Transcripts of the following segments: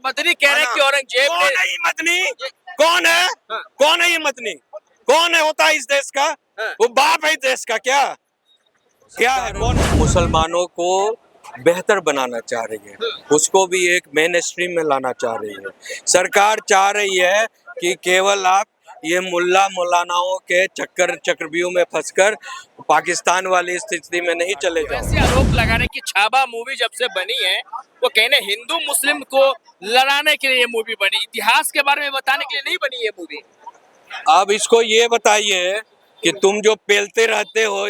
मदनी कह रहे हैं कि औरंगजेब कौन ने है ये मदनी? कौन है? हाँ। कौन है ये मदनी? कौन है होता है इस देश का? हाँ। वो बाप है इस देश का क्या? क्या है? कौन? मुसलमानों को बेहतर बनाना चाह रही है, उसको भी एक मेन स्ट्रीम में लाना चाह रही है। सरकार चाह रही है कि केवल आप ये मुल्ला मौलानाओं के चक्रव्यूह में फंसकर पाकिस्तान वाली स्थिति में नहीं चले जाओ। वैसे आरोप लगा रहे कि छाबा मूवी जब से बनी है वो कहने हिंदू मुस्लिम को लड़ाने के लिए ये मूवी बनी, इतिहास के बारे में बताने के लिए नहीं बनी ये मूवी। अब इसको ये बताइए कि तुम जो पेलते रहते हो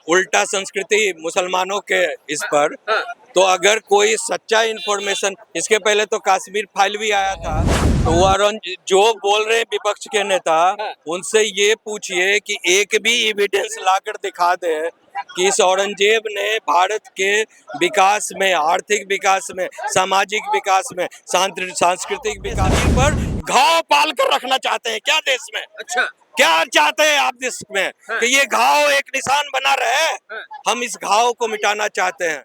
उल्टा संस्कृति मुसलमानों के इस पर, हाँ। तो अगर कोई सच्चा इंफॉर्मेशन, इसके पहले तो कश्मीर फाइल भी आया था, तो वो जो बोल रहे हैं विपक्ष के नेता, हाँ। उनसे ये पूछिए कि एक भी एविडेंस लाकर दिखा दे कि इस औरंगजेब ने भारत के विकास में, आर्थिक विकास में, सामाजिक विकास में, सांस्कृतिक विकास पर घाव पाल कर रखना चाहते हैं क्या देश में? अच्छा। क्या चाहते हैं आप देश में? हाँ। कि ये घाव एक निशान बना रहे? हाँ। हम इस घाव को मिटाना चाहते हैं।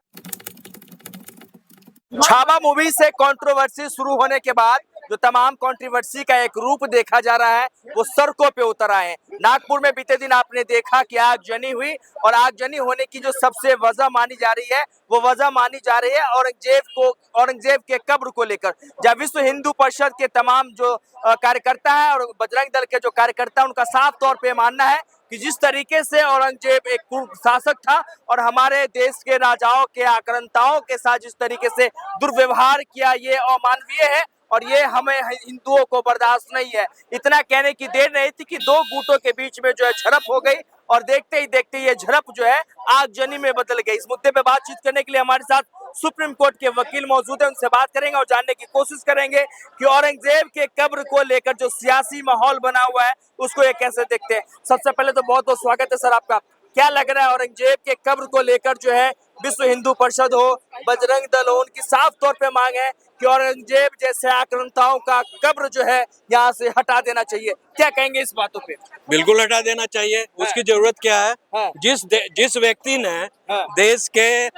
छाबा मूवी से कंट्रोवर्सी शुरू होने के बाद जो तमाम कंट्रोवर्सी का एक रूप देखा जा रहा है वो सड़कों पे उतर आए हैं। नागपुर में बीते दिन आपने देखा कि आगजनी हुई और आगजनी होने की जो सबसे वजह मानी जा रही है वो वजह मानी जा रही है औरंगजेब के कब्र को लेकर। जब विश्व हिंदू परिषद के तमाम जो कार्यकर्ता है और बजरंग दल के जो कार्यकर्ता, उनका साफ तौर पे मानना है कि जिस तरीके से औरंगजेब एक कुशासक था और हमारे देश के राजाओं के आक्रांताओं के साथ जिस तरीके से दुर्व्यवहार किया, ये अमानवीय है और ये हमें हिंदुओं को बर्दाश्त नहीं है। इतना कहने की देर नहीं थी कि दो गुटों के बीच में जो है झड़प हो गई और देखते ही देखते ये झड़प जो है आगजनी में बदल गई। इस मुद्दे पे बातचीत करने के लिए हमारे साथ सुप्रीम कोर्ट के वकील मौजूद है, उनसे बात करेंगे और जानने की कोशिश करेंगे कि औरंगजेब के कब्र को लेकर जो सियासी माहौल बना हुआ है उसको ये कैसे देखते हैं। सबसे पहले तो बहुत बहुत स्वागत है सर आपका। क्या लग रहा है औरंगजेब के कब्र को लेकर जो है विश्व हिंदू परिषद हो, बजरंग दल हो, उनकी साफ तौर पे मांग है कि औरंगजेब जैसे आक्रांताओं का कब्र जो है यहाँ से हटा देना चाहिए। क्या कहेंगे इस बातों पे? बिल्कुल हटा देना चाहिए। उसकी जरूरत क्या है? हाँ। जिस व्यक्ति ने हाँ। देश के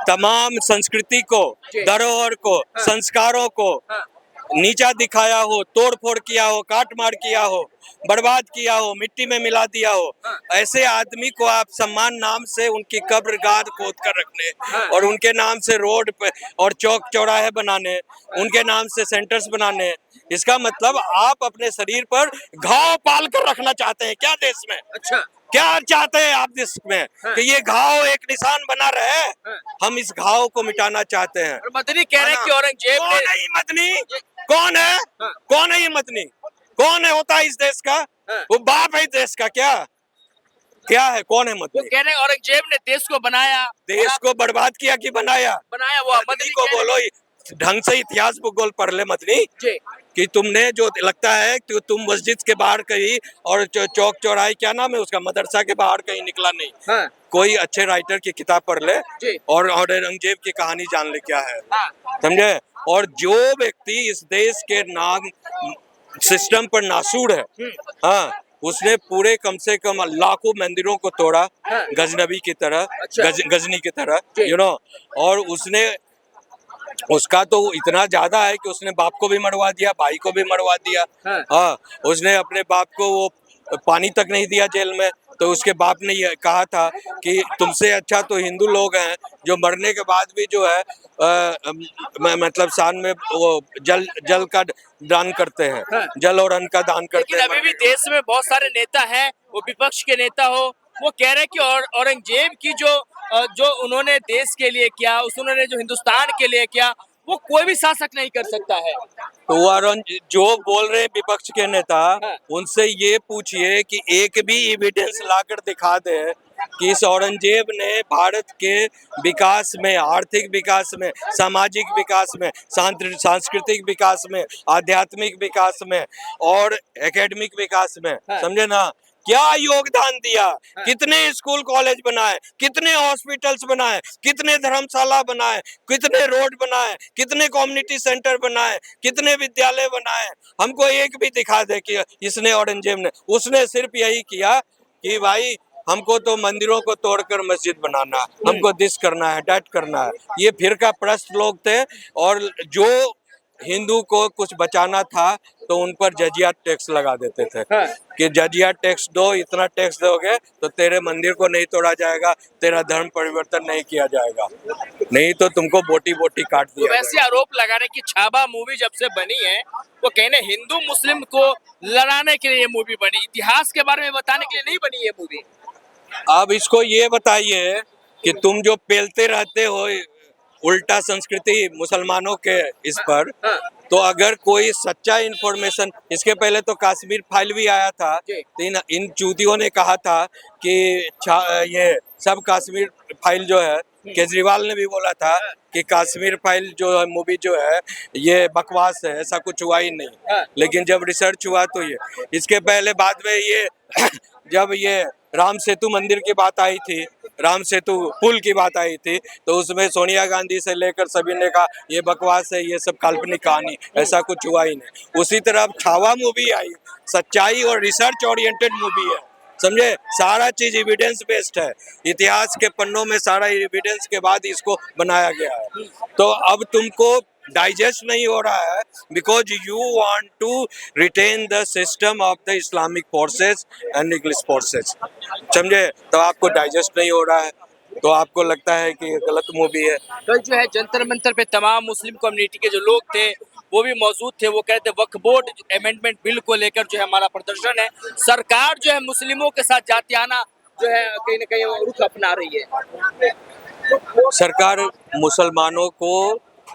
तमाम संस्कृति को, धरोहर को, संस्कारों को नीचा दिखाया हो, तोड़ फोड़ किया हो, काट मार किया हो, बर्बाद किया हो, मिट्टी में मिला दिया हो, ऐसे आदमी को आप सम्मान नाम से उनकी कब्र गाद खोद कर रखने और उनके नाम से रोड पे और चौक चौराहे बनाने, उनके नाम से सेंटर्स बनाने, इसका मतलब आप अपने शरीर पर घाव पाल कर रखना चाहते हैं क्या देश में? अच्छा। क्या चाहते हैं आप देश में? कि ये घाव एक निशान बना रहे? हम इस घाव को मिटाना चाहते हैं। मदनी कह रहे हैं कि औरंगजेब कौन ने है ये मदनी? कौन है? कौन है ये मदनी? कौन है होता है इस देश का? वो बाप है इस देश का क्या? क्या है? कौन है वो मदनी? कह रहे हैं औरंगजेब ने देश को बनाया, देश को बर्बाद किया कि बनाया? बनाया वो मदनी को बोलो, ढंग से इतिहास भूगोल पढ़ ले मदनी। जी। कि तुमने जो लगता है कि तुम मस्जिद के बाहर कहीं और चौक चौराहे, क्या नाम है उसका, मदरसा के बाहर कहीं निकला नहीं। हाँ। कोई अच्छे राइटर की किताब पढ़ ले जी। और औरंगजेब की कहानी जान ले क्या है। हाँ। समझे? और जो व्यक्ति इस देश के नाम सिस्टम पर नासूर है, हाँ, उसने पूरे कम से कम लाखों मंदिरों को तोड़ा, गजनबी की तरह, अच्छा। गजनी की तरह, और उसका तो इतना ज्यादा है कि उसने बाप को भी मरवा दिया, भाई को भी मरवा दिया। हाँ, उसने अपने बाप को वो पानी तक नहीं दिया जेल में, तो उसके बाप ने ये कहा था कि तुमसे अच्छा तो हिंदू लोग हैं जो मरने के बाद भी जो है मतलब शान में वो जल का दान करते हैं, जल और अन्न का दान करते हैं। लेकिन अभी भी देश में बहुत सारे नेता हैं, वो विपक्ष के नेता हो, वो कह रहे हैं कि औरंगजेब की जो उन्होंने देश के लिए किया, उन्होंने जो हिंदुस्तान के लिए किया, वो कोई भी शासक नहीं कर सकता है। तो वो जो बोल रहे हैं विपक्ष के नेता, उनसे ये पूछिए कि एक भी एविडेंस लाकर दिखा दे कि इस औरंगजेब ने भारत के विकास में, आर्थिक विकास में, सामाजिक विकास में, सांस्कृतिक विकास में, आध्यात्मिक विकास में और एकेडमिक विकास में, समझे ना, क्या योगदान दिया। कितने स्कूल कॉलेज बनाए, कितने हॉस्पिटल्स बनाए, कितने धर्मशाला बनाए, कितने रोड बनाए, कितने कम्युनिटी सेंटर बनाए, कितने विद्यालय बनाए। हमको एक भी दिखा दे कि इसने, औरंगजेब ने, उसने सिर्फ यही किया कि भाई हमको तो मंदिरों को तोड़कर मस्जिद बनाना है, हमको दिस करना है, डैट करना है। ये फिरका प्रस्त लोग थे और जो हिंदू को कुछ बचाना था तो उन पर जजिया टैक्स लगा देते थे हाँ। कि जजिया टैक्स दो, इतना टैक्स दोगे तो तेरे मंदिर को नहीं तोड़ा जाएगा, तेरा धर्म परिवर्तन नहीं किया जाएगा, नहीं तो तुमको बोटी बोटी काट तो दिया वैसे आरोप लगा रहे कि छावा मूवी जब से बनी है वो कहने हिंदू मुस्लिम को लड़ाने के लिए ये मूवी बनी, इतिहास के बारे में बताने के लिए नहीं बनी ये मूवी। जाएगा। अब इसको ये बताइए कि तुम जो पेलते रहते हो उल्टा संस्कृति मुसलमानों के इस पर, हाँ। तो अगर कोई सच्चा इंफॉर्मेशन, इसके पहले तो कश्मीर फाइल भी आया था, जी। तो इन चूतियों ने कहा था कि ये सब कश्मीर फाइल जो है, केजरीवाल ने भी बोला था कि कश्मीर फाइल जो है मूवी जो है ये बकवास है, ऐसा कुछ हुआ ही नहीं। हाँ। लेकिन जब रिसर्च हुआ तो ये, इसके पहले बाद में ये जब ये राम सेतु मंदिर की बात आई थी, राम सेतु पुल की बात आई थी, तो उसमें सोनिया गांधी से लेकर सभी ने कहा ये बकवास है, ये सब काल्पनिक कहानी, ऐसा कुछ हुआ ही नहीं। उसी तरह अब छावा मूवी आई, सच्चाई और रिसर्च ओरिएंटेड मूवी है, समझे, सारा चीज एविडेंस बेस्ड है, इतिहास के पन्नों में सारा एविडेंस के बाद इसको बनाया गया है। तो अब तुमको डाइजेस्ट नहीं हो रहा है because you want to retain the system of the Islamic forces and English forces, समझे, तो आपको डाइजेस्ट नहीं हो रहा है, तो आपको लगता है कि ये गलत मूवी है। कल जो है जंतर मंतर पे तमाम मुस्लिम कम्युनिटी के जो लोग थे वो भी मौजूद थे, वो कहते वक्फ बोर्ड अमेंडमेंट बिल को लेकर जो है हमारा प्रदर्शन है, सरकार जो है मुस्लिमों के साथ जातियाना जो है कहीं ना कहीं रुख अपना रही है। सरकार मुसलमानों को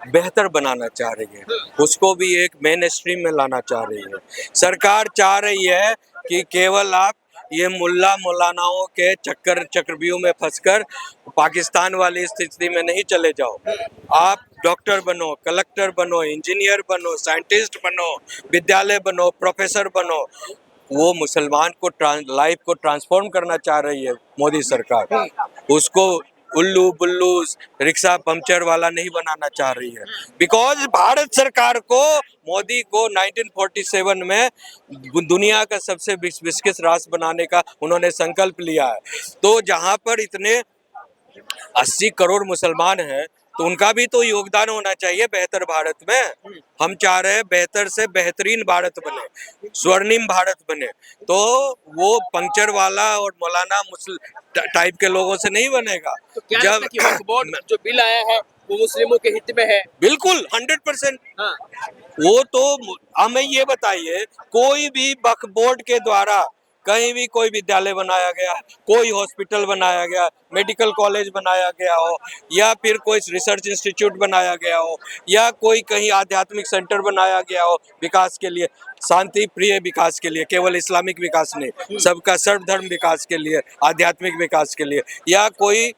बेहतर बनाना चाह रही है, उसको भी एक मेन स्ट्रीम में लाना चाह रही है। सरकार चाह रही है कि केवल आप ये मुल्ला मौलानाओं के चक्रव्यूह में फंसकर पाकिस्तान वाली स्थिति में नहीं चले जाओ, आप डॉक्टर बनो, कलेक्टर बनो, इंजीनियर बनो, साइंटिस्ट बनो, विद्यालय बनो, प्रोफेसर बनो। वो मुसलमान को लाइफ को ट्रांसफॉर्म करना चाह रही है मोदी सरकार, उसको उल्लू बुल्लू रिक्शा पंक्चर वाला नहीं बनाना चाह रही है। बिकॉज भारत सरकार को, मोदी को 1947 में दुनिया का सबसे विकसित राष्ट्र बनाने का उन्होंने संकल्प लिया है। तो जहाँ पर इतने 80 करोड़ मुसलमान हैं तो उनका भी तो योगदान होना चाहिए बेहतर भारत में। हम चाह रहे हैं बेहतर से बेहतरीन भारत बने, स्वर्णिम भारत बने, तो वो पंक्चर वाला और मौलाना टाइप के लोगों से नहीं बनेगा। तो क्या लगता है कि वक्फ बोर्ड जो बिल आया है वो मुस्लिमों के हित में है? बिल्कुल 100%। हाँ। वो तो हमें ये बताइए, कोई भी वक्फ बोर्ड के द्वारा कहीं भी कोई विद्यालय बनाया गया, कोई हॉस्पिटल बनाया गया, मेडिकल कॉलेज बनाया गया हो, या फिर कोई रिसर्च इंस्टीट्यूट बनाया गया हो, या कोई कहीं आध्यात्मिक सेंटर बनाया गया हो विकास के लिए, शांति प्रिय विकास के लिए, केवल इस्लामिक विकास नहीं, सबका सर्वधर्म विकास के लिए, आध्यात्मिक विकास के लिए, या कोई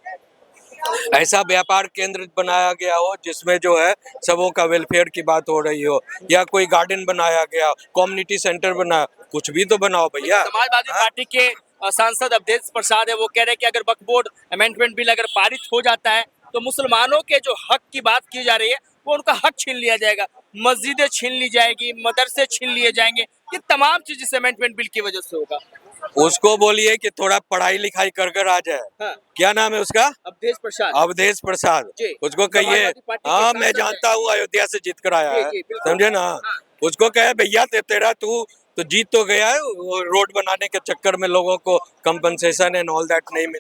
ऐसा व्यापार केंद्र बनाया गया हो जिसमें जो है सबों का वेलफेयर की बात हो रही हो, या कोई गार्डन बनाया गया, कम्युनिटी सेंटर बना, कुछ भी तो बनाओ भैया। समाजवादी पार्टी के सांसद अवधेश प्रसाद है, वो कह रहे हैं कि अगर वक्फ बोर्ड अमेंडमेंट बिल अगर पारित हो जाता है तो मुसलमानों के जो हक की बात की जा रही है वो उनका हक छीन लिया जाएगा, मस्जिदें छीन ली जाएगी, मदरसे छीन लिए जाएंगे, ये तमाम चीज इस अमेंडमेंट बिल की वजह से होगा। उसको बोलिए कि थोड़ा पढ़ाई लिखाई कर आ जाए। हाँ। क्या नाम है उसका? अवधेश प्रसाद। अवधेश प्रसाद, जी। उसको कहिए, हाँ मैं जानता हूँ, अयोध्या से जीत कर आया है, समझे ना। उसको कहे भैया तेरा तू तो जीत तो गया है, रोड बनाने के चक्कर में लोगों को कंपनसेशन एंड ऑल दैट नहीं मिल